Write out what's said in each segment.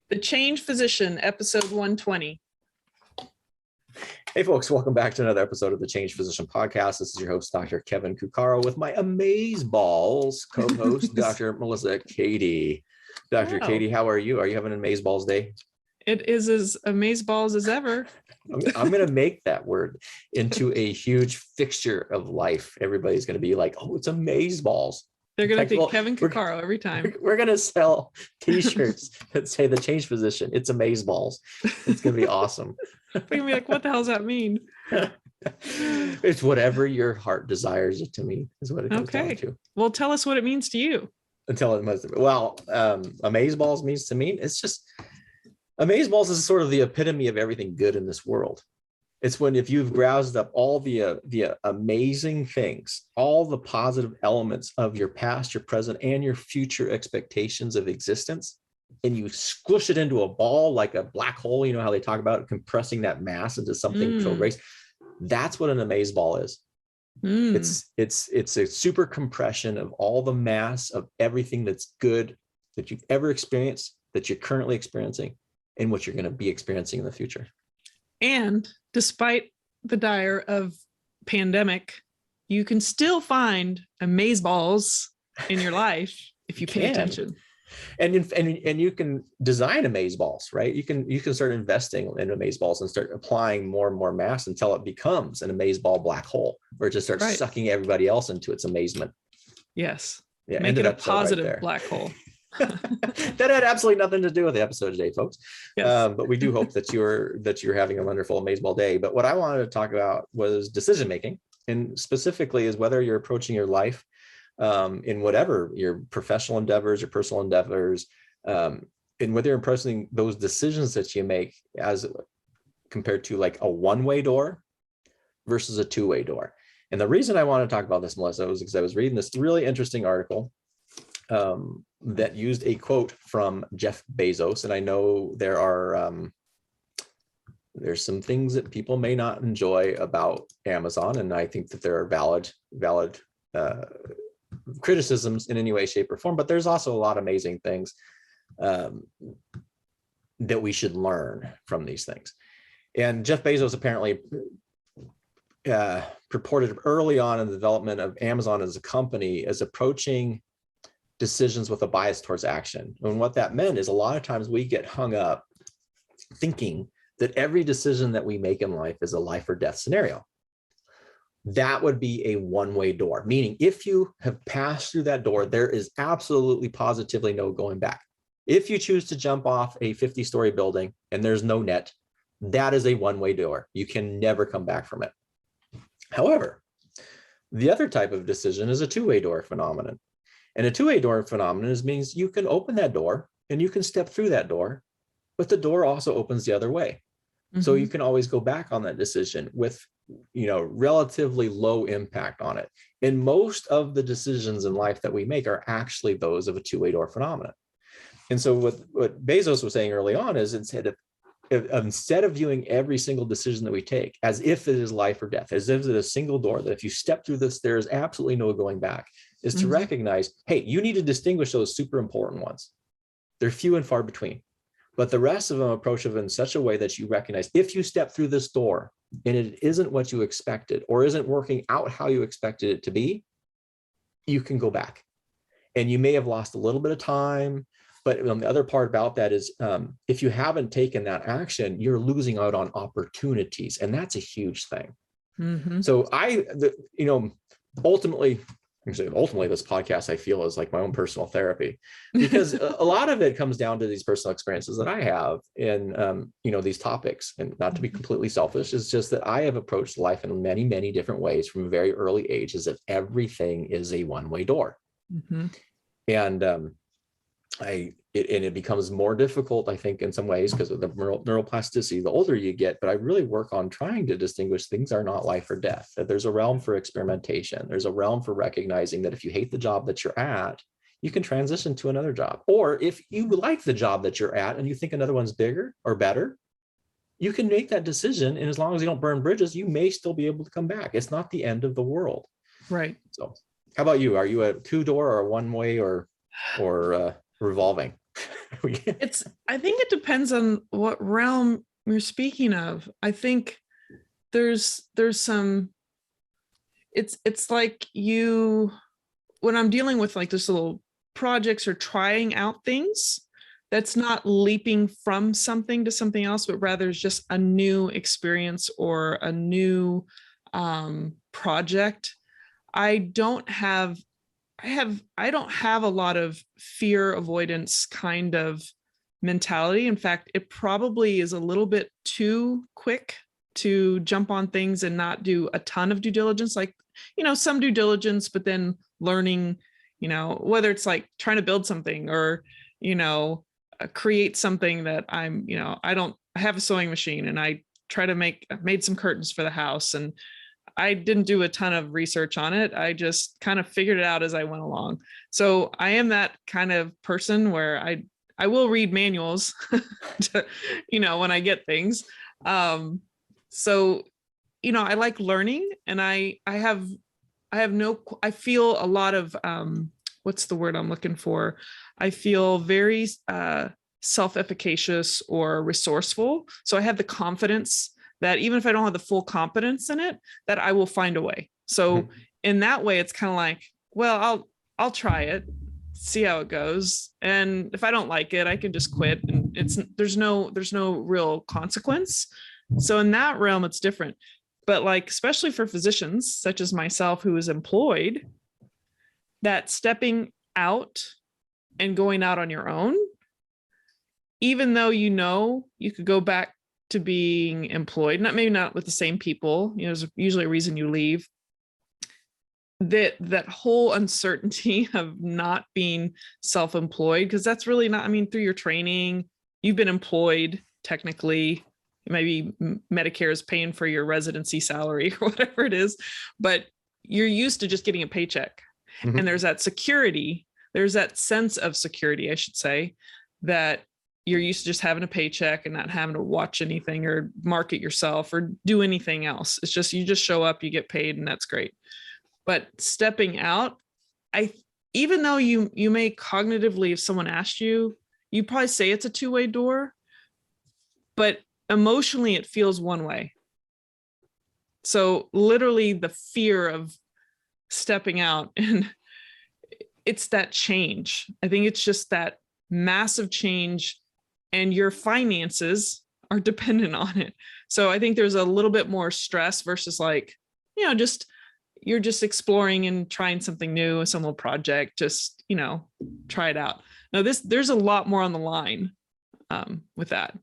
The Change Physician, episode 120. Hey folks, welcome back to another episode of the Change Physician podcast. This is your host, Dr. Kevin Cuccaro, with my amazeballs co-host, Dr. Melissa Cady. Dr. Wow. Cady, how are you? Are you having an amazeballs day? It is as amazeballs as ever. I'm going to make that word into a huge fixture of life. Everybody's going to be like, oh, it's amazeballs. They're going to think Kevin Cuccaro every time. We're going to sell t-shirts that say the Change Physician. It's amazeballs. It's going to be awesome. They're going to be like, what the hell does that mean? It's whatever your heart desires it to mean, is what it comes down to. Well, tell us what it means to you. Amazeballs means to me, it's just, amazeballs is sort of the epitome of everything good in this world. It's when, if you've groused up all the amazing things, all the positive elements of your past, your present, and your future expectations of existence, and you squish it into a ball like a black hole. You know how they talk about compressing that mass into something so great. That's what an amazeball is. It's a super compression of all the mass of everything that's good that you've ever experienced, that you're currently experiencing, and what you're going to be experiencing in the future. And despite the dire of pandemic, you can still find amazeballs in your life if you pay attention. And you can design amazeballs, right? You can start investing in amazeballs and start applying more and more mass until it becomes an amazeball black hole, where it just starts sucking everybody else into its amazement. Yes. Yeah. Make it a positive black hole. That had absolutely nothing to do with the episode today, folks. Yes. But we do hope that you're having a wonderful amazeball day. But what I wanted to talk about was decision making, and specifically is whether you're approaching your life in whatever your professional endeavors, your personal endeavors, and whether you're approaching those decisions that you make as compared to like a one-way door versus a two-way door. And the reason I want to talk about this, Melissa, was because I was reading this really interesting article that used a quote from Jeff Bezos. And I know there's some things that people may not enjoy about Amazon, and I think that there are valid criticisms in any way, shape, or form, but there's also a lot of amazing things that we should learn from these things. And Jeff Bezos apparently purported early on in the development of Amazon as a company as approaching decisions with a bias towards action. And what that meant is a lot of times we get hung up thinking that every decision that we make in life is a life or death scenario. That would be a one-way door, meaning if you have passed through that door, there is absolutely positively no going back. If you choose to jump off a 50-story building and there's no net, that is a one-way door. You can never come back from it. However, the other type of decision is a two-way door phenomenon. And a two-way door phenomenon means you can open that door and you can step through that door, but the door also opens the other way. So you can always go back on that decision with, relatively low impact on it. And most of the decisions in life that we make are actually those of a two-way door phenomenon. And so what Bezos was saying early on is, instead of viewing every single decision that we take as if it is life or death, as if it is a single door, that if you step through this, there is absolutely no going back, is to recognize, hey, you need to distinguish those super important ones. They're few and far between. But the rest of them approach it in such a way that you recognize, if you step through this door and it isn't what you expected or isn't working out how you expected it to be, you can go back. And you may have lost a little bit of time, but the other part about that is if you haven't taken that action, you're losing out on opportunities. And that's a huge thing. So ultimately, this podcast, I feel, is like my own personal therapy, because a lot of it comes down to these personal experiences that I have in, these topics. And not to be completely selfish, it's just that I have approached life in many, many different ways from a very early age, as if everything is a one-way door. And it becomes more difficult, I think, in some ways, because of the neuroplasticity, the older you get. But I really work on trying to distinguish things are not life or death, that there's a realm for experimentation. There's a realm for recognizing that if you hate the job that you're at, you can transition to another job. Or if you like the job that you're at and you think another one's bigger or better, you can make that decision. And as long as you don't burn bridges, you may still be able to come back. It's not the end of the world. Right. So how about you? Are you a two-door or a one-way or revolving? I think it depends on what realm you're speaking of. I think there's some, it's like you, when I'm dealing with like this little projects or trying out things, that's not leaping from something to something else, but rather is just a new experience or a new project. I don't have I don't have a lot of fear avoidance kind of mentality. In fact, it probably is a little bit too quick to jump on things and not do a ton of due diligence, like, some due diligence, but then learning, whether it's like trying to build something or, create something that I have a sewing machine and I made some curtains for the house, and I didn't do a ton of research on it. I just kind of figured it out as I went along. So I am that kind of person where I will read manuals, to, when I get things. So, I like learning, and I feel a lot of, what's the word I'm looking for? I feel very self-efficacious or resourceful. So I have the confidence that even if I don't have the full competence in it, that I will find a way. So in that way, it's kind of like, well, I'll try it, see how it goes. And if I don't like it, I can just quit, and there's no real consequence. So in that realm, it's different. But like, especially for physicians such as myself, who is employed, that stepping out and going out on your own, even though you could go back to being employed, maybe not with the same people, there's usually a reason you leave, that whole uncertainty of not being self-employed, because that's really not, through your training, you've been employed technically, maybe Medicare is paying for your residency salary or whatever it is, but you're used to just getting a paycheck. And there's that security, there's that sense of security, I should say, that you're used to just having a paycheck and not having to watch anything or market yourself or do anything else. It's just, you just show up, you get paid, and that's great. But stepping out, even though you may cognitively, if someone asked you, you probably say it's a two-way door, but emotionally it feels one way. So literally the fear of stepping out, and it's that change. I think it's just that massive change, and your finances are dependent on it. So I think there's a little bit more stress versus like, you're just exploring and trying something new, some little project, just, try it out. Now there's a lot more on the line with that.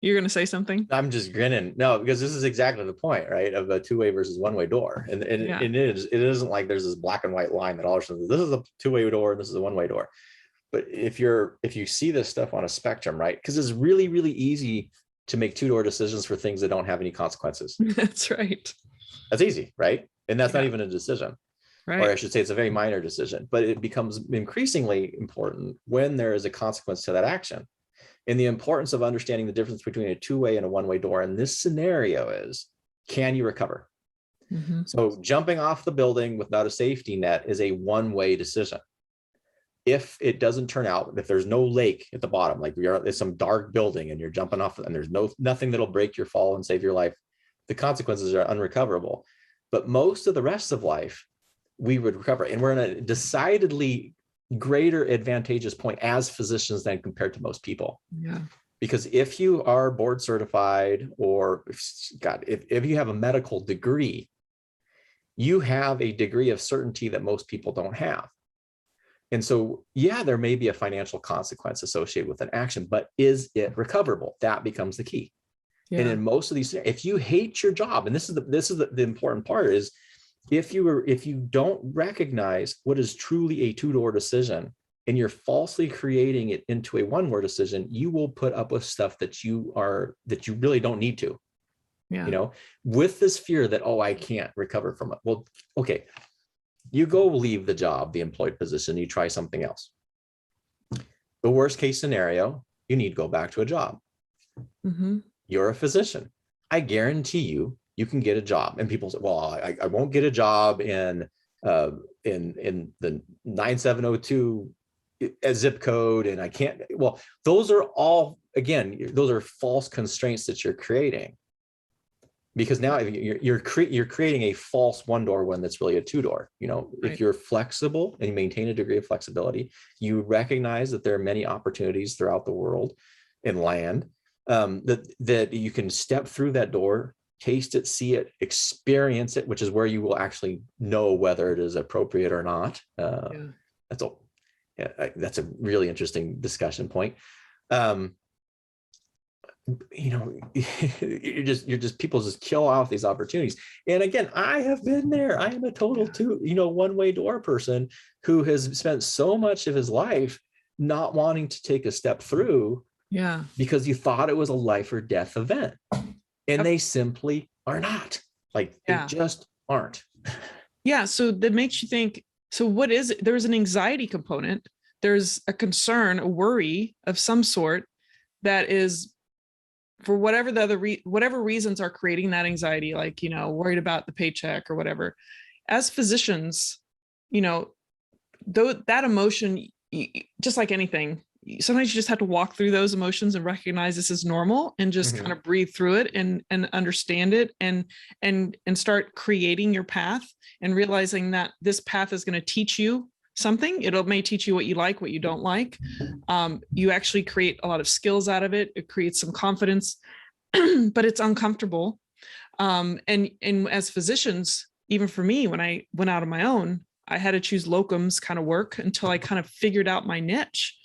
You're going to say something? I'm just grinning. No, because this is exactly the point, right? Of a two-way versus one-way door. And Yeah. it isn't like there's this black and white line that all of a sudden, this is a two-way door and this is a one-way door. But if you see this stuff on a spectrum, right? Because it's really, really easy to make two-door decisions for things that don't have any consequences. That's right. That's easy, right? And that's Yeah. not even a decision. Right. Or I should say it's a very minor decision, but it becomes increasingly important when there is a consequence to that action. And the importance of understanding the difference between a two-way and a one-way door in this scenario is, can you recover? So jumping off the building without a safety net is a one-way decision. If it doesn't turn out, if there's no lake at the bottom, like there's some dark building and you're jumping off and there's nothing that'll break your fall and save your life, the consequences are unrecoverable. But most of the rest of life, we would recover. And we're in a decidedly greater advantageous point as physicians than compared to most people. Yeah. Because if you are board certified, or if you have a medical degree, you have a degree of certainty that most people don't have. And so, yeah, there may be a financial consequence associated with an action, but is it recoverable? That becomes the key. Yeah. And in most of these, if you hate your job, and this is the important part, is if you don't recognize what is truly a two-door decision and you're falsely creating it into a one-door decision, you will put up with stuff that you really don't need to. Yeah. With this fear that, oh, I can't recover from it. Well, okay. You go leave the job, the employed position, you try something else. The worst case scenario, you need to go back to a job. You're a physician. I guarantee you can get a job. And people say, well, I won't get a job in the 9702 a zip code and I can't, well, those are all, again, those are false constraints that you're creating. Because now you're creating a false one door when that's really a two door. You know, Right. if you're flexible and you maintain a degree of flexibility, you recognize that there are many opportunities throughout the world in land, that you can step through that door, taste it, see it, experience it, which is where you will actually know whether it is appropriate or not. Yeah. That's a really interesting discussion point. You know, you're just people just kill off these opportunities. And again, I have been there. I am a total one-way door person who has spent so much of his life not wanting to take a step through, because you thought it was a life or death event, and they simply are not. Like, they just aren't. Yeah. So that makes you think, so what is it? There's an anxiety component. There's a concern, a worry of some sort that is, for whatever whatever reasons are creating that anxiety, like, worried about the paycheck or whatever. As physicians, though that emotion, just like anything, sometimes you just have to walk through those emotions and recognize this is normal, and just kind of breathe through it and understand it, and start creating your path, and realizing that this path is going to teach you something. It may teach you what you like, what you don't like. You actually create a lot of skills out of it. It creates some confidence, but it's uncomfortable. And as physicians, even for me, when I went out on my own, I had to choose locums kind of work until I kind of figured out my niche.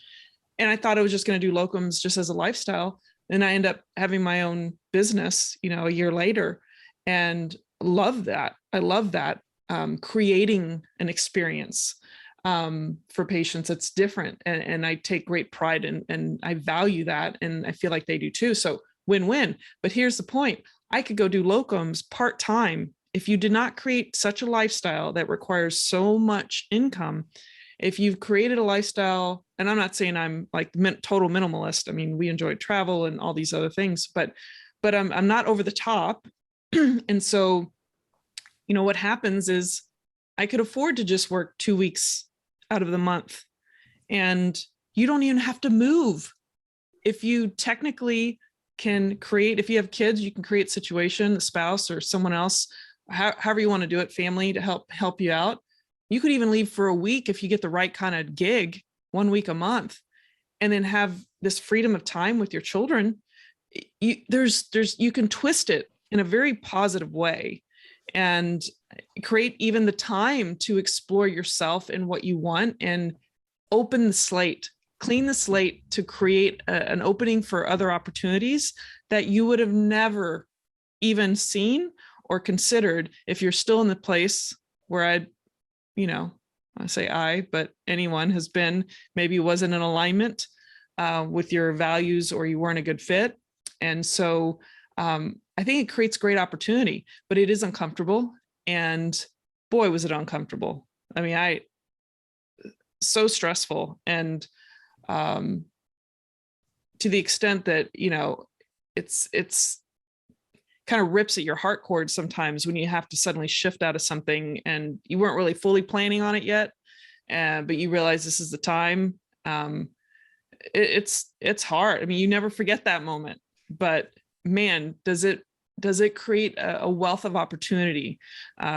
And I thought I was just going to do locums just as a lifestyle. And I end up having my own business, a year later, and love that. I love that, creating an experience for patients that's different. And I take great pride and I value that. And I feel like they do too. So win-win. But here's the point. I could go do locums part-time. If you did not create such a lifestyle that requires so much income, if you've created a lifestyle, and I'm not saying I'm like total minimalist. I mean, we enjoy travel and all these other things, but I'm not over the top. And so, what happens is I could afford to just work 2 weeks out of the month, and you don't even have to move. If you technically can create, if you have kids, you can create situation, a spouse or someone else, however you want to do it, family, to help you out. You could even leave for a week if you get the right kind of gig, 1 week a month, and then have this freedom of time with your children. You can twist it in a very positive way, and create even the time to explore yourself and what you want, and open the slate, clean the slate, to create an opening for other opportunities that you would have never even seen or considered if you're still in the place where I say but anyone has been, maybe wasn't in alignment with your values, or you weren't a good fit. And so I think it creates great opportunity, but it is uncomfortable. And boy, was it uncomfortable. I mean, so stressful. And to the extent that, it's kind of rips at your heart cord sometimes when you have to suddenly shift out of something and you weren't really fully planning on it yet. But you realize this is the time. It's hard. I mean, you never forget that moment, but man, does it create a wealth of opportunity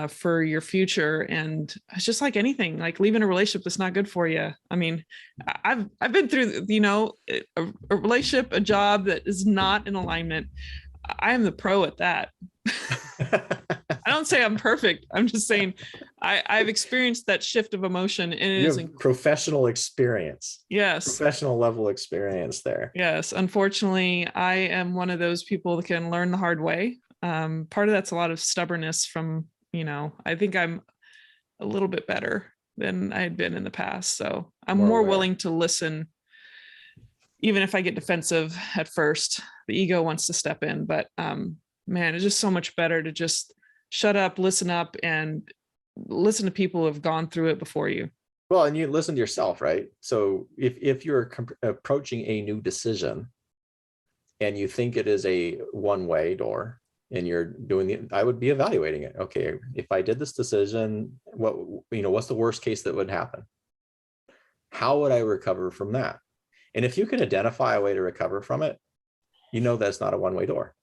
for your future. And it's just like anything, like leaving a relationship that's not good for you. I mean, I've been through, a relationship, a job that is not in alignment. I am the pro at that. I don't say I'm perfect. I'm just saying I've experienced that shift of emotion, and it is professional experience. Yes. Professional level experience there. Yes. Unfortunately, I am one of those people that can learn the hard way. Part of that's a lot of stubbornness from, I think I'm a little bit better than I had been in the past. So I'm more willing to listen, even if I get defensive at first. The ego wants to step in, but man, it's just so much better to just shut up, and listen to people who have gone through it before you. Well, and you listen to yourself, right? So if you're approaching a new decision and you think it is a one-way door, and you're doing I would be evaluating it. Okay, if I did this decision, what's the worst case that would happen? How would I recover from that? And if you can identify a way to recover from it, you know that's not a one-way door.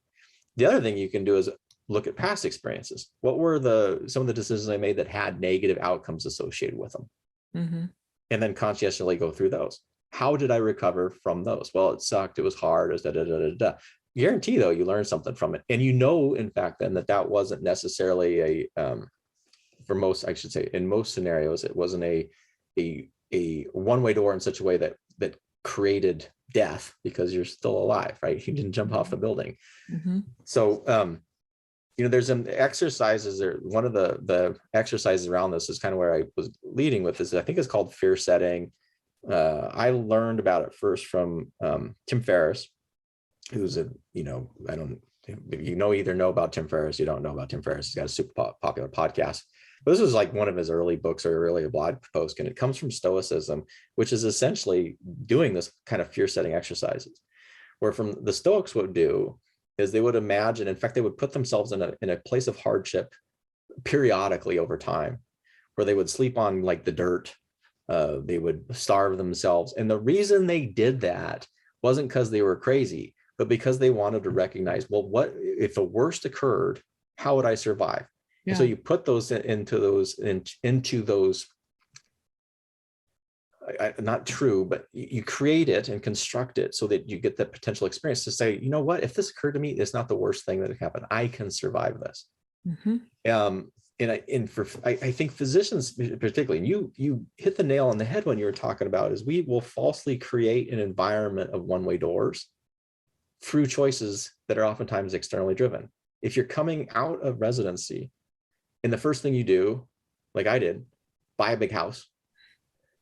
The other thing you can do is look at past experiences. What were some of the decisions I made that had negative outcomes associated with them? Mm-hmm. And then conscientiously go through those. How did I recover from those? Well, it sucked. It was hard. It was da, da, da, da, da. Guarantee though, you learned something from it. And you know, in fact, then that wasn't necessarily for most, I should say, in most scenarios, it wasn't a one-way door in such a way that created death, because you're still alive, right? You didn't jump off the building. Mm-hmm. So, there's some exercises there. One of the exercises around this is kind of where I was leading with this. I think it's called fear setting. I learned about it first from Tim Ferriss, who's either know about Tim Ferriss, you don't know about Tim Ferriss. He's got a super popular podcast. But this was like one of his early books or early blog post, and it comes from Stoicism, which is essentially doing this kind of fear setting exercises, where from the Stoics would do is they would imagine, in fact, they would put themselves in a place of hardship periodically over time, where they would sleep on like the dirt, they would starve themselves. And the reason they did that wasn't because they were crazy, but because they wanted to recognize, well, what if the worst occurred, how would I survive? Yeah. And so you put those into those not true, but you create it and construct it so that you get the potential experience to say, you know what, if this occurred to me, it's not the worst thing that could happen. I can survive this. Mm-hmm. I think physicians particularly, and you hit the nail on the head when you were talking about, is we will falsely create an environment of one-way doors through choices that are oftentimes externally driven. If you're coming out of residency and the first thing you do, like I did, buy a big house,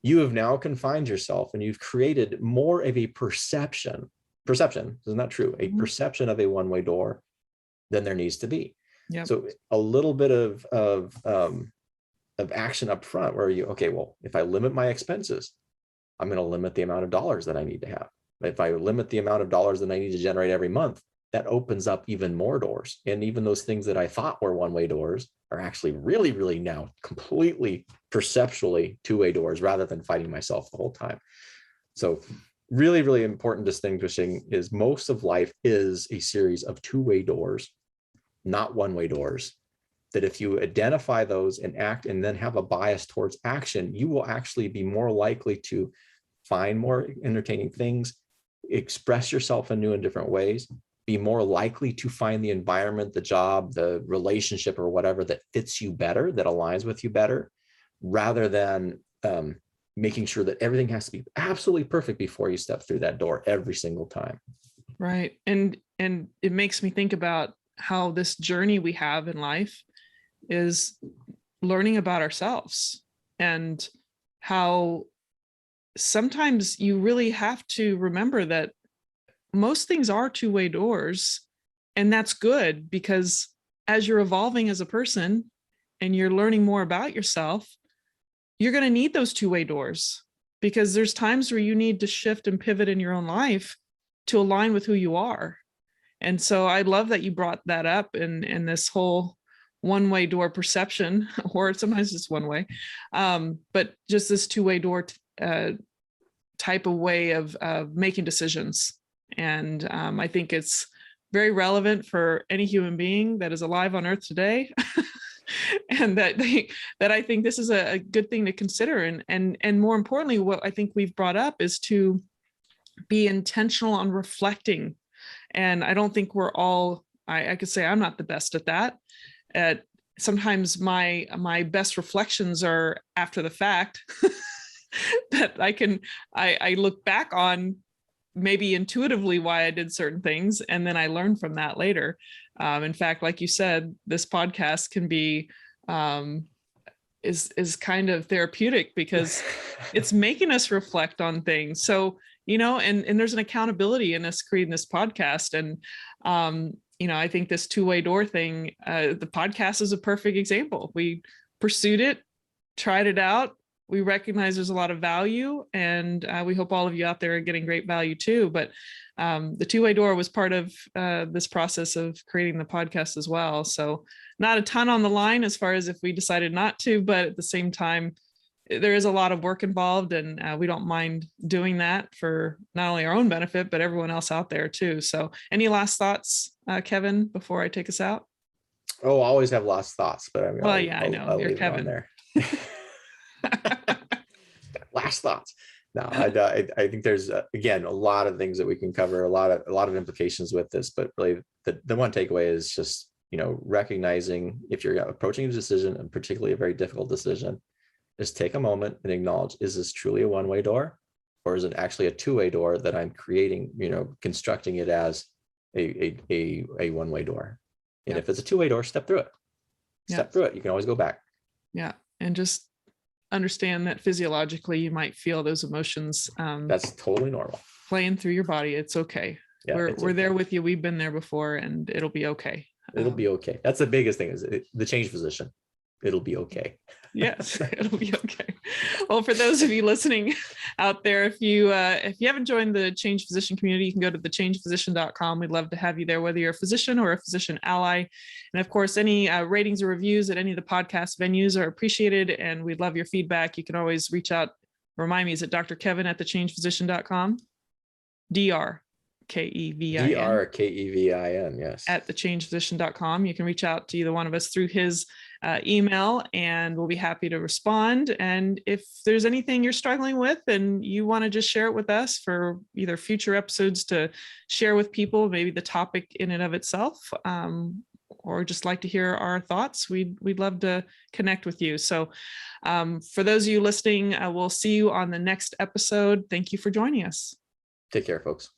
you have now confined yourself and you've created more of a perception, isn't that true? A perception of a one-way door than there needs to be. Yep. So a little bit of action up front where well, if I limit my expenses, I'm going to limit the amount of dollars that I need to have. If I limit the amount of dollars that I need to generate every month, that opens up even more doors. And even those things that I thought were one-way doors are actually really, really now completely perceptually two-way doors, rather than fighting myself the whole time. So really, really important distinguishing is most of life is a series of two-way doors, not one-way doors. That if you identify those and act and then have a bias towards action, you will actually be more likely to find more entertaining things, express yourself in new and different ways, be more likely to find the environment, the job, the relationship, or whatever that fits you better, that aligns with you better, rather than making sure that everything has to be absolutely perfect before you step through that door every single time. Right. And it makes me think about how this journey we have in life is learning about ourselves, and how sometimes you really have to remember that most things are two-way doors. And that's good, because as you're evolving as a person and you're learning more about yourself, you're going to need those two-way doors, because there's times where you need to shift and pivot in your own life to align with who you are. And so I love that you brought that up in this whole one-way door perception, or sometimes it's one way, but just this two-way door type of way of making decisions. And I think it's very relevant for any human being that is alive on Earth today. And that I think this is a good thing to consider. And more importantly, what I think we've brought up is to be intentional on reflecting. And I don't think we're all, I could say I'm not the best at that. Sometimes my best reflections are after the fact that I look back on maybe intuitively why I did certain things, and then I learn from that later. In fact, like you said, this podcast can be is kind of therapeutic, because it's making us reflect on things. So, and there's an accountability in us creating this podcast. And I think this two-way door thing, the podcast is a perfect example. We pursued it, tried it out. We recognize there's a lot of value, and we hope all of you out there are getting great value too. But the two-way door was part of this process of creating the podcast as well. So not a ton on the line as far as if we decided not to, but at the same time, there is a lot of work involved, and we don't mind doing that for not only our own benefit, but everyone else out there too. So any last thoughts, Kevin, before I take us out? Oh, I always have lost thoughts, but I mean, Well, yeah, I know. I'll You're leave it on Kevin. there. Last thoughts. No, I think there's again a lot of things that we can cover, a lot of implications with this, but really the one takeaway is just, you know, recognizing if you're approaching a decision, and particularly a very difficult decision, is take a moment and acknowledge, is this truly a one-way door, or is it actually a two-way door that I'm creating, you know, constructing it as a one-way door? And if it's a two-way door, step through it. Step through it. You can always go back. Yeah. And just understand that physiologically you might feel those emotions. That's totally normal. Playing through your body. It's okay. Yeah, we're okay. there with you. We've been there before, and it'll be okay. It'll be okay. That's the biggest thing, is the change physician. It'll be okay. Yes, it'll be okay. Well, for those of you listening out there, if you haven't joined the Change Physician community, you can go to thechangephysician.com. We'd love to have you there, whether you're a physician or a physician ally. And of course, any ratings or reviews at any of the podcast venues are appreciated, and we'd love your feedback. You can always reach out. Remind me, is it Dr. Kevin at thechangephysician.com? DrKevin. DrKevin, yes. At thechangephysician.com. You can reach out to either one of us through his email, and we'll be happy to respond. And if there's anything you're struggling with and you want to just share it with us for either future episodes to share with people, maybe the topic in and of itself, or just like to hear our thoughts, we'd love to connect with you. So for those of you listening, we'll see you on the next episode. Thank you for joining us. Take care, folks.